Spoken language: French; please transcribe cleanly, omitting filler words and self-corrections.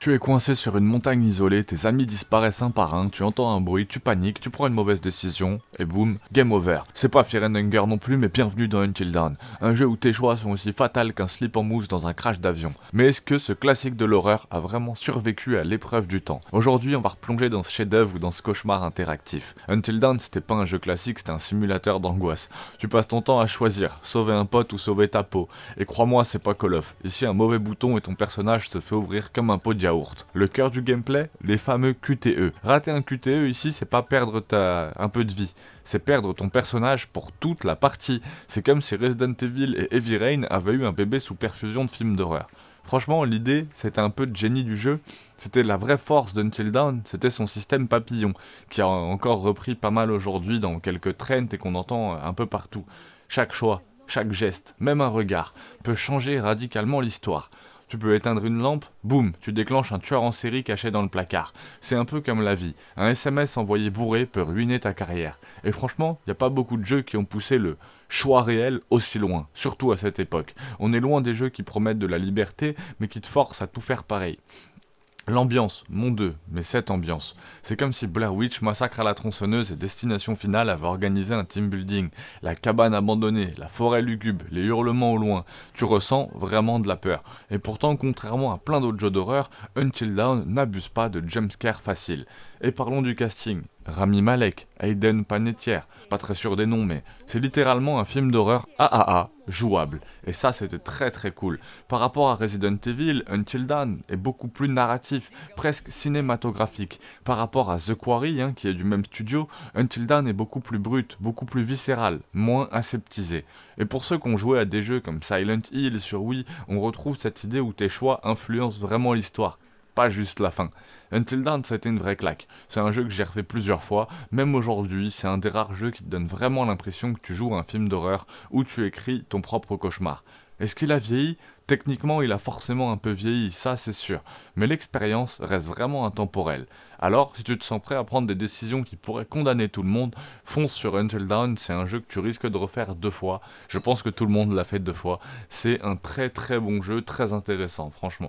Tu es coincé sur une montagne isolée, tes amis disparaissent un par un, tu entends un bruit, tu paniques, tu prends une mauvaise décision, et boum, game over. C'est pas Fear and Hunger non plus, mais bienvenue dans Until Dawn, un jeu où tes choix sont aussi fatals qu'un slip en mousse dans un crash d'avion. Mais est-ce que ce classique de l'horreur a vraiment survécu à l'épreuve du temps? Aujourd'hui, on va replonger dans ce chef-d'œuvre ou dans ce cauchemar interactif. Until Dawn, c'était pas un jeu classique, c'était un simulateur d'angoisse. Tu passes ton temps à choisir, sauver un pote ou sauver ta peau. Et crois-moi, c'est pas Call of. Ici, un mauvais bouton et ton personnage se fait ouvrir comme un pot de yaourt. Le cœur du gameplay, les fameux QTE. Rater un QTE ici, c'est pas perdre un peu de vie, c'est perdre ton personnage pour toute la partie. C'est comme si Resident Evil et Heavy Rain avaient eu un bébé sous perfusion de films d'horreur. Franchement, l'idée, c'était un peu de génie du jeu, c'était la vraie force d'Until Dawn, c'était son système papillon, qui a encore repris pas mal aujourd'hui dans quelques trends et qu'on entend un peu partout. Chaque choix, chaque geste, même un regard, peut changer radicalement l'histoire. Tu peux éteindre une lampe, boum, tu déclenches un tueur en série caché dans le placard. C'est un peu comme la vie. Un SMS envoyé bourré peut ruiner ta carrière. Et franchement, y a pas beaucoup de jeux qui ont poussé le choix réel aussi loin, surtout à cette époque. On est loin des jeux qui promettent de la liberté, mais qui te forcent à tout faire pareil. L'ambiance, mon Dieu, mais cette ambiance. C'est comme si Blair Witch, Massacre à la tronçonneuse et Destination Finale avaient organisé un team building. La cabane abandonnée, la forêt lugubre, les hurlements au loin. Tu ressens vraiment de la peur. Et pourtant, contrairement à plein d'autres jeux d'horreur, Until Dawn n'abuse pas de jumpscares faciles. Et parlons du casting. Rami Malek, Hayden Panettiere, pas très sûr des noms, mais c'est littéralement un film d'horreur AAA, jouable. Et ça, c'était très très cool. Par rapport à Resident Evil, Until Dawn est beaucoup plus narratif, presque cinématographique. Par rapport à The Quarry, qui est du même studio, Until Dawn est beaucoup plus brut, beaucoup plus viscéral, moins aseptisé. Et pour ceux qui ont joué à des jeux comme Silent Hill sur Wii, on retrouve cette idée où tes choix influencent vraiment l'histoire. Pas juste la fin. Until Dawn, ça a été une vraie claque. C'est un jeu que j'ai refait plusieurs fois, même aujourd'hui, c'est un des rares jeux qui te donne vraiment l'impression que tu joues à un film d'horreur où tu écris ton propre cauchemar. Est-ce qu'il a vieilli? Techniquement, il a forcément un peu vieilli, ça c'est sûr, mais l'expérience reste vraiment intemporelle. Alors, si tu te sens prêt à prendre des décisions qui pourraient condamner tout le monde, fonce sur Until Dawn, c'est un jeu que tu risques de refaire 2 fois. Je pense que tout le monde l'a fait 2 fois. C'est un très très bon jeu, très intéressant, franchement.